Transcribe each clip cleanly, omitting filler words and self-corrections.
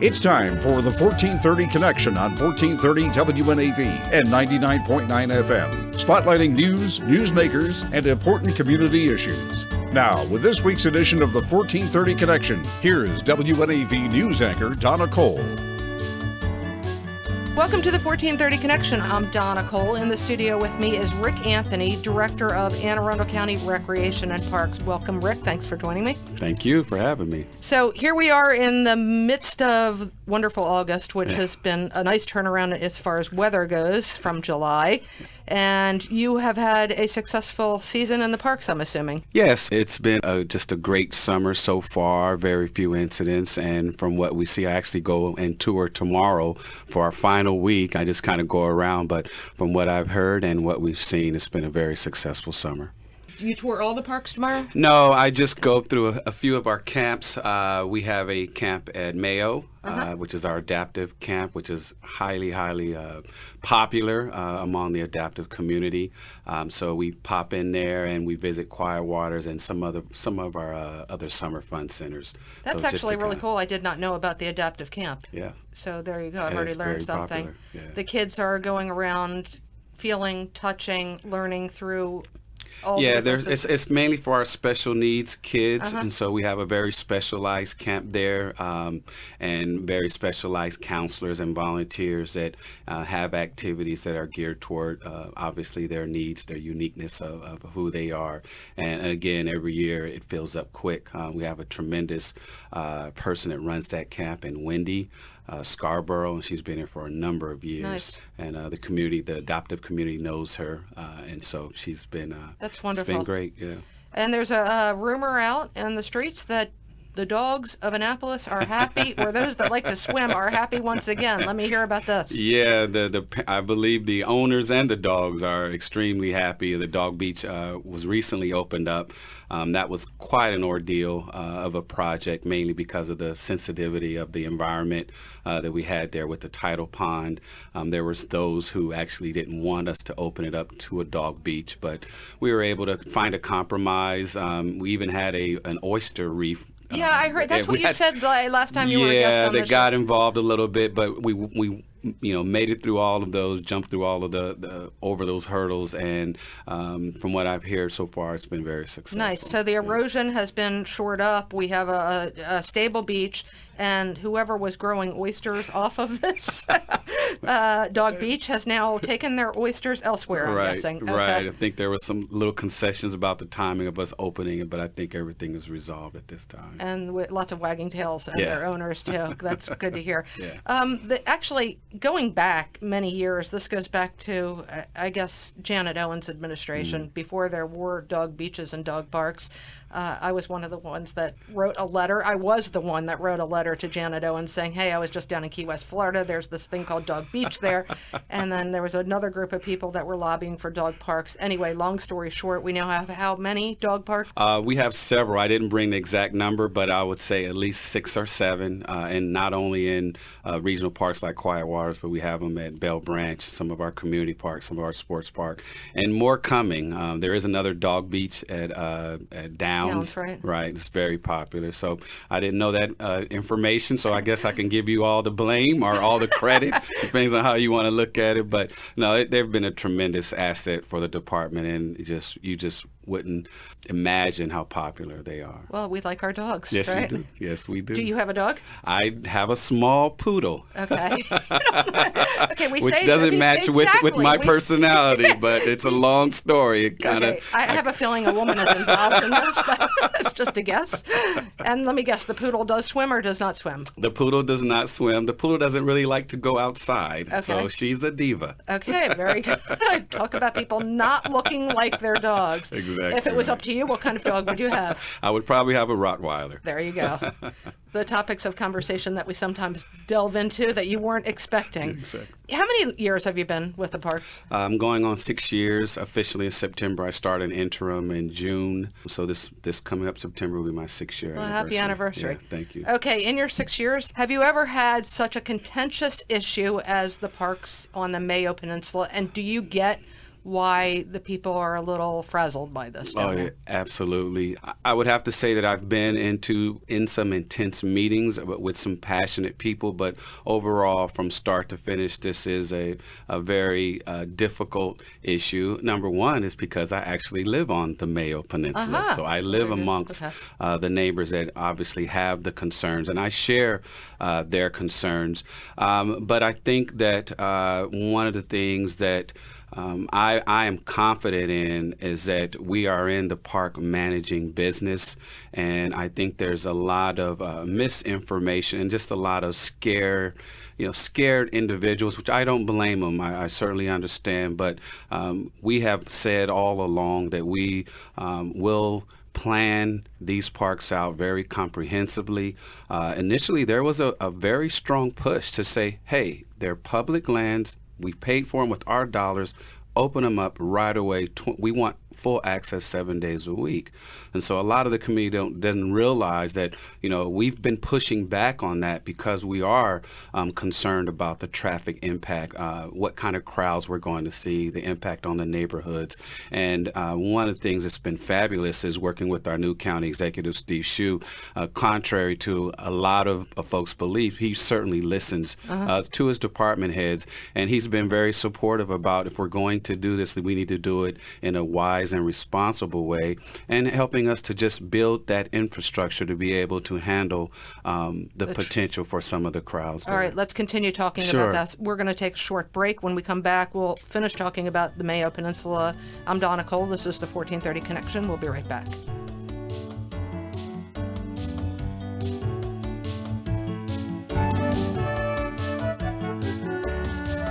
It's time for the 1430 Connection on 1430 WNAV and 99.9 FM, spotlighting news, newsmakers, and important community issues. Now, with this week's edition of the 1430 Connection, here is WNAV news anchor Donna Cole. Welcome to the 1430 Connection. I'm Donna Cole. In the studio with me is Rick Anthony, Director of Anne Arundel County Recreation and Parks. Welcome, Rick. Thanks for joining me. Thank you for having me. So here we are in the midst of wonderful August, which has been a nice turnaround as far as weather goes from July. And you have had a successful season in the parks, I'm assuming. Yes, it's been just a great summer so far, very few incidents. And from what we see, I actually go and tour tomorrow for our final week. I just kind of go around, but from what I've heard and what we've seen, it's been a very successful summer. You tour all the parks tomorrow? No, I just go through a few of our camps. We have a camp at Mayo, which is our adaptive camp, which is highly popular among the adaptive community. So we pop in there and we visit Quiet Waters and some of our other summer fun centers. That's actually really cool. I did not know about the adaptive camp. Yeah. So there you go. I've already learned something. Yeah. The kids are going around feeling, touching, learning through. It's mainly for our special needs kids, and so we have a very specialized camp there, and very specialized counselors and volunteers that have activities that are geared toward obviously their needs, their uniqueness of who they are. And again, every year it fills up quick. We have a tremendous person that runs that camp, and Wendy Scarborough, and she's been here for a number of years. Nice. And the adoptive community knows her, and so she's been. That's wonderful. It's been great, yeah. And there's a rumor out in the streets that the dogs of Annapolis are happy, or those that like to swim are happy once again. Let me hear about this. Yeah, I believe the owners and the dogs are extremely happy. The dog beach was recently opened up. That was quite an ordeal of a project, mainly because of the sensitivity of the environment that we had there with the tidal pond. There was those who actually didn't want us to open it up to a dog beach, but we were able to find a compromise. We even had an oyster reef. Yeah, I heard. That's what you said last time you were a guest on the show. Yeah, they got involved a little bit, but we made it through all of those, jumped through all of the over those hurdles, and from what I've heard so far, it's been very successful. Nice. So the erosion has been shored up. We have a stable beach, and whoever was growing oysters off of this dog beach has now taken their oysters elsewhere, I'm guessing. Okay. Right. I think there were some little concessions about the timing of us opening it, but I think everything is resolved at this time. And with lots of wagging tails and their owners, too. That's good to hear. Yeah. Actually, going back many years, this goes back to, I guess, Janet Owen's administration, before there were dog beaches and dog parks. I was one of the ones that wrote a letter. I was the one that wrote a letter to Janet Owen saying, hey, I was just down in Key West, Florida. There's this thing called Dog Beach there. And then there was another group of people that were lobbying for dog parks. Anyway, long story short, we now have how many dog parks? We have several. I didn't bring the exact number, but I would say at least 6 or 7, and not only in regional parks like Quiet Waters, but we have them at Bell Branch, some of our community parks, some of our sports park, and more coming. There is another dog beach at Downs. Right. It's very popular. So I didn't know that information, so I guess I can give you all the blame or all the credit. Depends on how you want to look at it. But no, they've been a tremendous asset for the department, and you just wouldn't imagine how popular they are. Well, we like our dogs, yes, right? You do. Yes, we do. Do you have a dog? I have a small poodle. Okay. Okay, which doesn't match with my personality, but it's a long story. It kind of. Okay. I have a feeling a woman is involved in this, but it's just a guess. And let me guess, the poodle does swim or does not swim? The poodle does not swim. The poodle doesn't really like to go outside, so she's a diva. Okay, very good. Talk about people not looking like their dogs. Exactly. If it was up to you, what kind of dog would you have? I would probably have a Rottweiler. There you go. The topics of conversation that we sometimes delve into that you weren't expecting. Exactly. How many years have you been with the parks? I'm going on 6 years. Officially in September. I started interim in June. So this coming up September will be my 6-year anniversary. Happy anniversary. Yeah, thank you. Okay, in your 6 years, have you ever had such a contentious issue as the parks on the Mayo Peninsula? And do you get why the people are a little frazzled by this. Oh, yeah, absolutely. I would have to say that I've been in some intense meetings with some passionate people, but overall, from start to finish, this is a very difficult issue. Number one is because I actually live on the Mayo Peninsula, so I live amongst the neighbors that obviously have the concerns, and I share their concerns. But I think that one of the things that I am confident in is that we are in the park managing business, and I think there's a lot of misinformation and just a lot of scared individuals, which I don't blame them. I certainly understand, but we have said all along that we will plan these parks out very comprehensively. Initially, there was a very strong push to say, hey, they're public lands. We paid for them with our dollars. Open them up right away. We want full access 7 days a week. And so a lot of the community doesn't realize that, we've been pushing back on that because we are concerned about the traffic impact, what kind of crowds we're going to see, the impact on the neighborhoods. And one of the things that's been fabulous is working with our new county executive, Steve Shue. Contrary to a lot of folks' belief, he certainly listens to his department heads, and he's been very supportive about if we're going to do this, that we need to do it in a wise and responsible way, and helping us to just build that infrastructure to be able to handle the potential for some of the crowds. All right, let's continue talking about that. We're going to take a short break. When we come back, we'll finish talking about the Mayo Peninsula. I'm Donna Cole. This is the 1430 Connection. We'll be right back.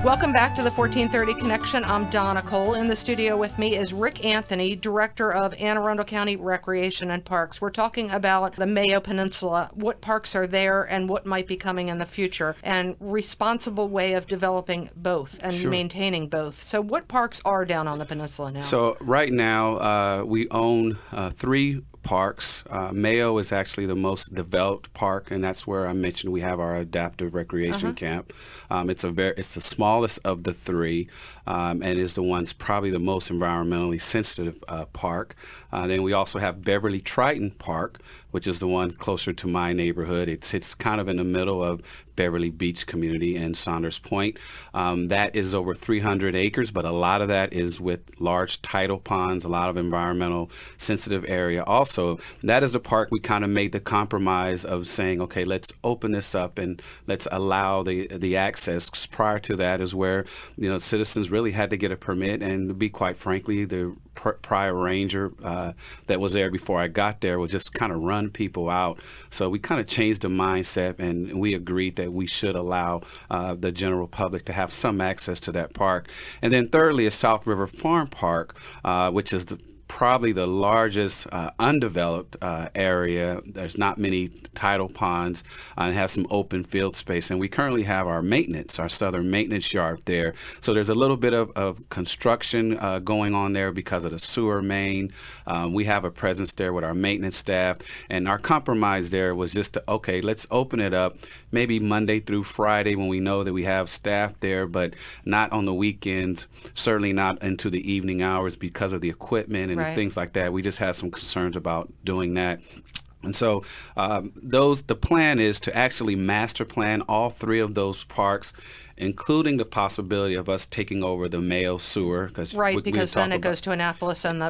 Welcome back to the 1430 Connection. I'm Donna Cole. In the studio with me is Rick Anthony, Director of Anne Arundel County Recreation and Parks. We're talking about the Mayo Peninsula, what parks are there and what might be coming in the future, and responsible way of developing both and maintaining both. So what parks are down on the peninsula now? So right now we own 3 parks. Mayo is actually the most developed park, and that's where I mentioned we have our adaptive recreation camp. It's the smallest of the 3, and is the one's probably the most environmentally sensitive park. Then we also have Beverly Triton Park, which is the one closer to my neighborhood. It sits kind of in the middle of Beverly Beach community and Saunders Point. That is over 300 acres, but a lot of that is with large tidal ponds, a lot of environmental sensitive area. Also, that is the park we kind of made the compromise of saying, okay, let's open this up and let's allow the access. Prior to that is where, citizens really had to get a permit, and to be quite frankly, the prior ranger that was there before I got there would just kind of run people out. So we kind of changed the mindset, and we agreed that we should allow the general public to have some access to that park. And then thirdly is South River Farm Park, which is probably the largest undeveloped area. There's not many tidal ponds, and has some open field space. And we currently have our southern maintenance yard there. So there's a little bit of construction going on there because of the sewer main. We have a presence there with our maintenance staff. And our compromise there was just let's open it up maybe Monday through Friday when we know that we have staff there, but not on the weekends, certainly not into the evening hours because of the equipment and things like that. We just had some concerns about doing that. And so the plan is to actually master plan all 3 of those parks, including the possibility of us taking over the Mayo sewer. Because then it goes to Annapolis and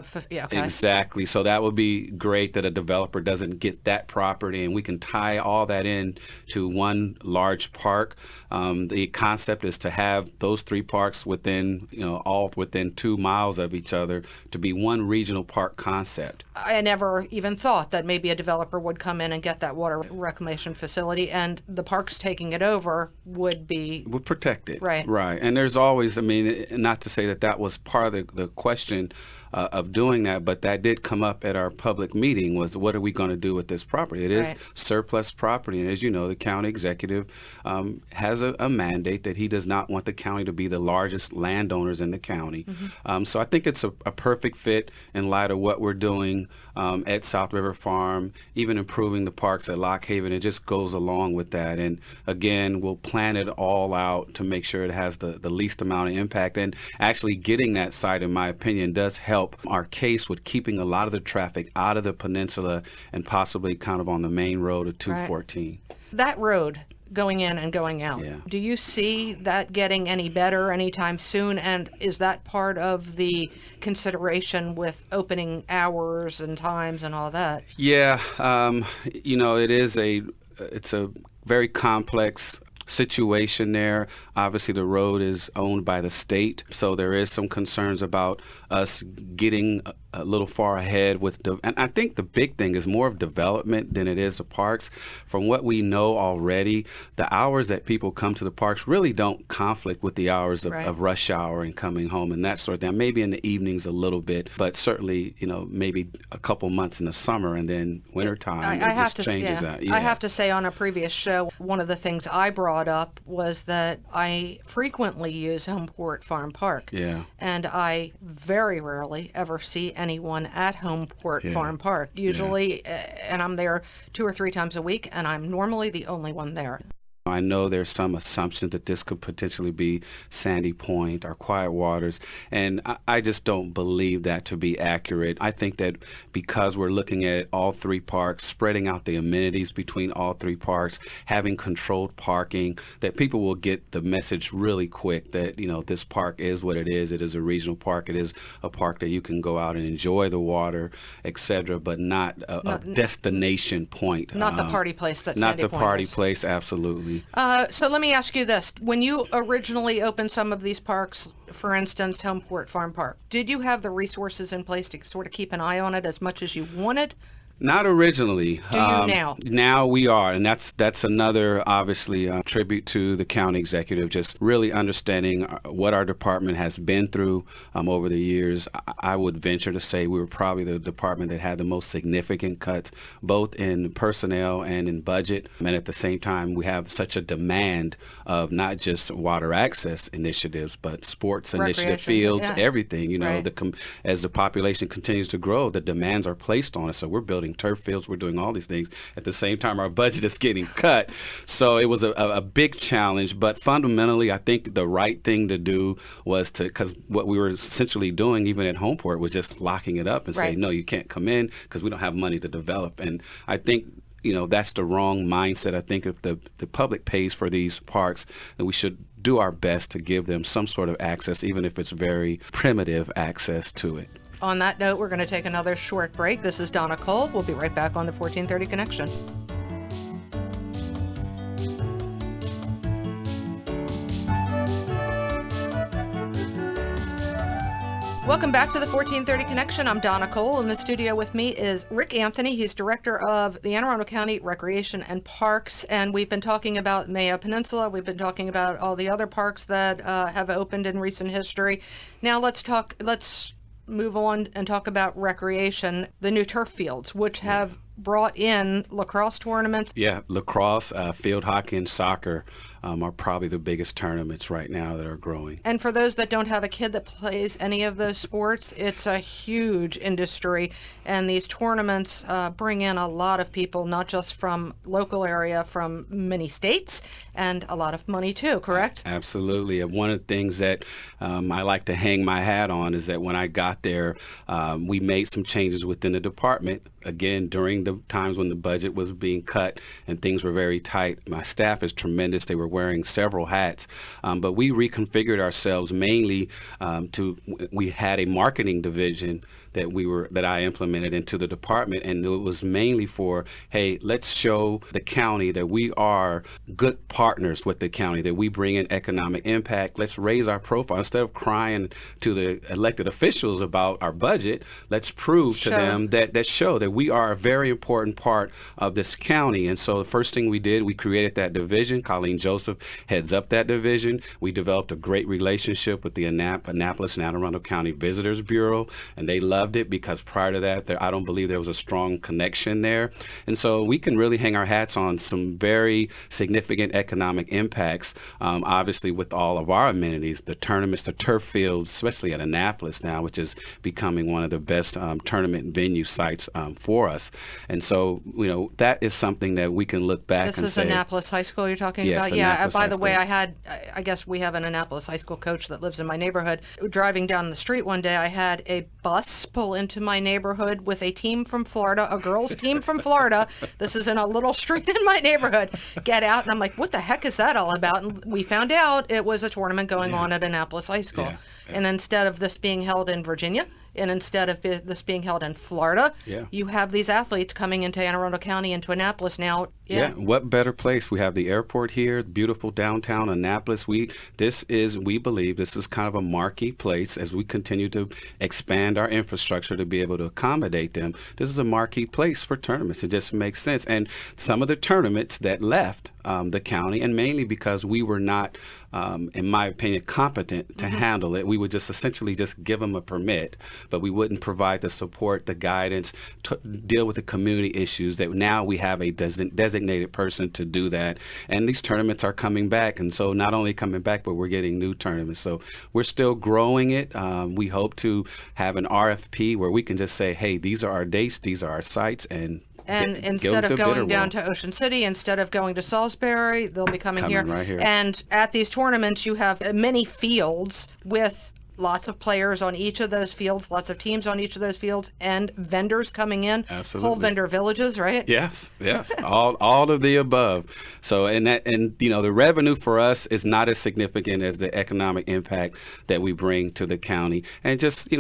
Exactly. So that would be great that a developer doesn't get that property, and we can tie all that in to one large park. The concept is to have those 3 parks all within 2 miles of each other to be one regional park concept. I never even thought that maybe a developer would come in and get that water reclamation facility, and the parks taking it over would protect it. Right. And there's always, not to say that was part of the question of doing that, but that did come up at our public meeting, was what are we going to do with this property? It is surplus property, and as you know, the county executive has a mandate that he does not want the county to be the largest landowners in the county. So I think it's a perfect fit in light of what we're doing at South River Farm, even improving the parks at Lock Haven. It just goes along with that, and again, we'll plan it all out out to make sure it has the least amount of impact. And actually getting that site, in my opinion, does help our case with keeping a lot of the traffic out of the peninsula and possibly kind of on the main road of 214. Right. That road going in and going out. Yeah. Do you see that getting any better anytime soon? And is that part of the consideration with opening hours and times and all that? Yeah, it's a very complex situation there. Obviously, the road is owned by the state, so there is some concerns about us getting a little far ahead with and I think the big thing is more of development than it is the parks. From what we know already, the hours that people come to the parks really don't conflict with the hours of rush hour and coming home and that sort of thing. Maybe in the evenings a little bit, but certainly, maybe a couple months in the summer, and then wintertime it just changes out. Yeah. I have to say, on a previous show, one of the things I brought up was that I frequently use Homeport Farm Park. Yeah. And I very rarely ever see anyone at Homeport Farm Park. Usually, and I'm there 2 or 3 times a week, and I'm normally the only one there. I know there's some assumption that this could potentially be Sandy Point or Quiet Waters, and I just don't believe that to be accurate. I think that because we're looking at all 3 parks, spreading out the amenities between all 3 parks, having controlled parking, that people will get the message really quick that, this park is what it is. It is a regional park. It is a park that you can go out and enjoy the water, etc., but not a destination point. Not the party place that not Sandy the Point party is. place, absolutely. So let me ask you this. When you originally opened some of these parks, for instance, Homeport Farm Park, did you have the resources in place to sort of keep an eye on it as much as you wanted? Not originally. Do you now? Now we are, and that's another, obviously, tribute to the county executive, just really understanding what our department has been through over the years. I would venture to say we were probably the department that had the most significant cuts, both in personnel and in budget. And at the same time, we have such a demand of not just water access initiatives, but sports initiative, fields, everything. As the population continues to grow, the demands are placed on us. So we're building turf fields, we're doing all these things. At the same time, our budget is getting cut. So it was a big challenge, but fundamentally, I think the right thing to do was because what we were essentially doing, even at Homeport, was just locking it up and saying, no, you can't come in because we don't have money to develop. And I think that's the wrong mindset. I think if the public pays for these parks, then we should do our best to give them some sort of access, even if it's very primitive access to it. On that note, we're going to take another short break. This is Donna Cole. We'll be right back on the 1430 Connection. Welcome back to the 1430 Connection. I'm Donna Cole. In the studio with me is Rick Anthony. He's director of the Anne Arundel County Recreation and Parks. And we've been talking about Mayo Peninsula. We've been talking about all the other parks that have opened in recent history. Now let's move on and talk about recreation, the new turf fields, which have brought in lacrosse tournaments. Yeah, lacrosse, field hockey, and soccer are probably the biggest tournaments right now that are growing. And for those that don't have a kid that plays any of those sports, it's a huge industry. And these tournaments bring in a lot of people, not just from local area, from many states, and a lot of money too, correct? Absolutely. And one of the things that I like to hang my hat on is that when I got there, we made some changes within the department. Again, during the times when the budget was being cut and things were very tight, my staff is tremendous. They were wearing several hats, but we reconfigured ourselves mainly we had a marketing division that I implemented into the department, and it was mainly for, hey, let's show the county that we are good partners with the county, that we bring in economic impact. Let's raise our profile. Instead of crying to the elected officials about our budget, let's prove to them that we are a very important part of this county. And so the first thing we did, we created that division. Colleen Joseph heads up that division. We developed a great relationship with the Annapolis and Anne Arundel County Visitors Bureau, and they love loved it because prior to that, I don't believe there was a strong connection there. And so we can really hang our hats on some very significant economic impacts, obviously with all of our amenities, the tournaments, the turf fields, especially at Annapolis now, which is becoming one of the best tournament venue sites for us. And so, that is something that we can look back and say. This is Annapolis High School you're talking Yes, about? Yeah, Annapolis by High the way, School. I guess we have an Annapolis High School coach that lives in my neighborhood. Driving down the street one day, I had a bus pull into my neighborhood with a team from Florida, a girls' team from Florida. This is in a little street in my neighborhood. Get out, and I'm like, what the heck is that all about? And we found out it was a tournament going on at Annapolis High School. Yeah. And instead of this being held in Virginia, and instead of this being held in Florida, Yeah. you have these athletes coming into Anne Arundel County, into Annapolis now. Yeah, what better place? We have the airport here, beautiful downtown Annapolis. We believe this is kind of a marquee place as we continue to expand our infrastructure to be able to accommodate them. This is a marquee place for tournaments. It just makes sense. And some of the tournaments that left the county, and mainly because we were not, in my opinion, competent to handle it. We would just essentially just give them a permit, but we wouldn't provide the support, the guidance, to deal with the community issues that now we have a designated person to do that. And these tournaments are coming back. And so not only coming back, but we're getting new tournaments. So we're still growing it. We hope to have an RFP where we can just say, hey, these are our dates, these are our sites, and instead of going down to Ocean City, instead of going to Salisbury, they'll be coming here. Right here. And at these tournaments, you have many fields with lots of players on each of those fields, lots of teams on each of those fields, and vendors coming in. Absolutely. Whole vendor villages, right? Yes, all of the above. So, and the revenue for us is not as significant as the economic impact that we bring to the county. And just,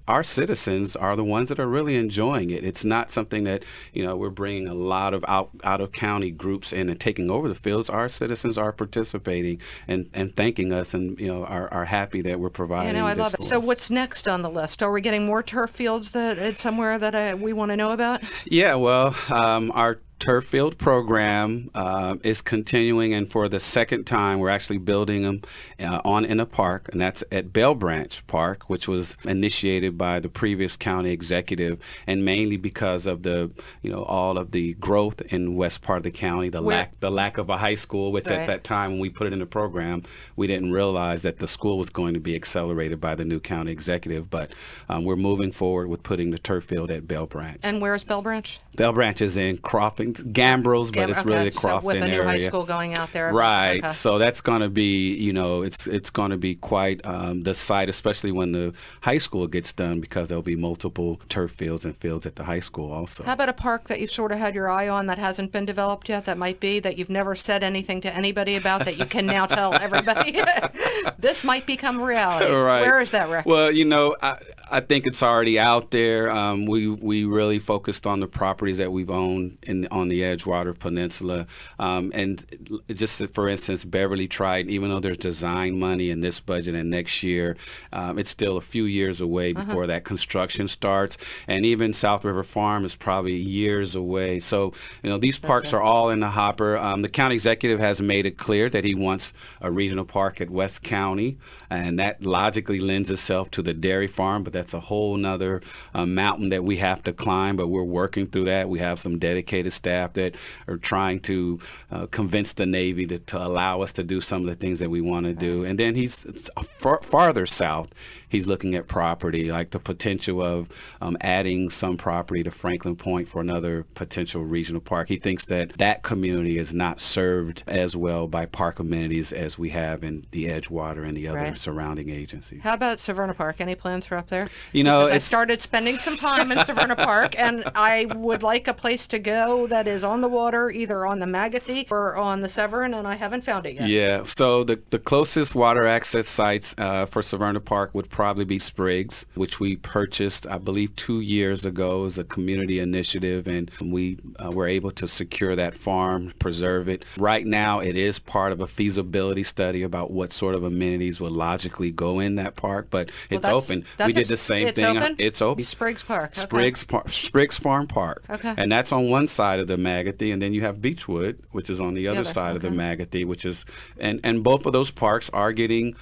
our citizens are the ones that are really enjoying it. It's not something that, we're bringing a lot of out of county groups in and taking over the fields. Our citizens are participating and thanking us, and, are happy that we're providing. I love it. So what's next on the list? Are we getting more turf fields somewhere that we want to know about? Yeah, well, our turf field program is continuing, and for the second time we're actually building them in a park, and that's at Bell Branch Park, which was initiated by the previous county executive, and mainly because of the all of the growth in west part of the county, the lack of a high school, which at that time when we put it in the program, we didn't realize that the school was going to be accelerated by the new county executive. But we're moving forward with putting the turf field at Bell Branch. And where is Bell Branch? Bell Branch is in Crofton, Gambrels, but it's really the Crofton with a new area. high school going out there. Right. Okay. So that's going to be, it's going to be quite the site, especially when the high school gets done, because there'll be multiple turf fields and fields at the high school also. How about a park that you've sort of had your eye on that hasn't been developed yet, that you've never said anything to anybody about, that you can now tell everybody this might become reality? Right. Where is that, Rick? Well, I think it's already out there. We really focused on the properties that we've owned on the Edgewater Peninsula. And just for instance, Beverly Triton, even though there's design money in this budget and next year, it's still a few years away before that construction starts. And even South River Farm is probably years away. So, these parks are all in the hopper. The county executive has made it clear that he wants a regional park at West County, and that logically lends itself to the dairy farm, but that's a whole nother mountain that we have to climb, but we're working through that. We have some dedicated staff that are trying to convince the Navy to allow us to do some of the things that we want to do. And then he's farther south. He's looking at property, like the potential of adding some property to Franklin Point for another potential regional park. He thinks that community is not served as well by park amenities as we have in the Edgewater and the other surrounding agencies. How about Severna Park? Any plans for up there? I started spending some time in Severna Park, and I would like a place to go that is on the water, either on the Magathie or on the Severn, and I haven't found it yet. Yeah, so the closest water access sites for Severna Park would probably be Spriggs, which we purchased, I believe, 2 years ago as a community initiative, and we were able to secure that farm, preserve it. Right now, it is part of a feasibility study about what sort of amenities would logically go in that park, but it's open. That's We did the same It's thing. open? It's open. Spriggs Park. Okay. Spriggs Farm Park. Okay. And that's on one side of the Magothy, and then you have Beechwood, which is on the other other, side of the okay. Magothy, which is, and both of those parks are getting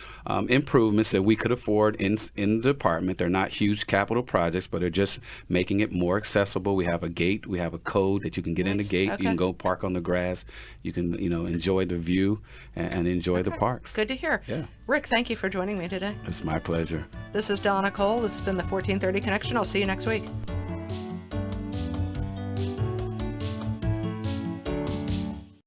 improvements that we could afford in the department. They're not huge capital projects, but they're just making it more accessible. We have a gate, we have a code that you can get in the gate. Okay. You can go park on the grass. You can, enjoy the view and enjoy the parks. Good to hear. Yeah. Rick, thank you for joining me today. It's my pleasure. This is Donna Cole. This has been the 1430 Connection. I'll see you next week.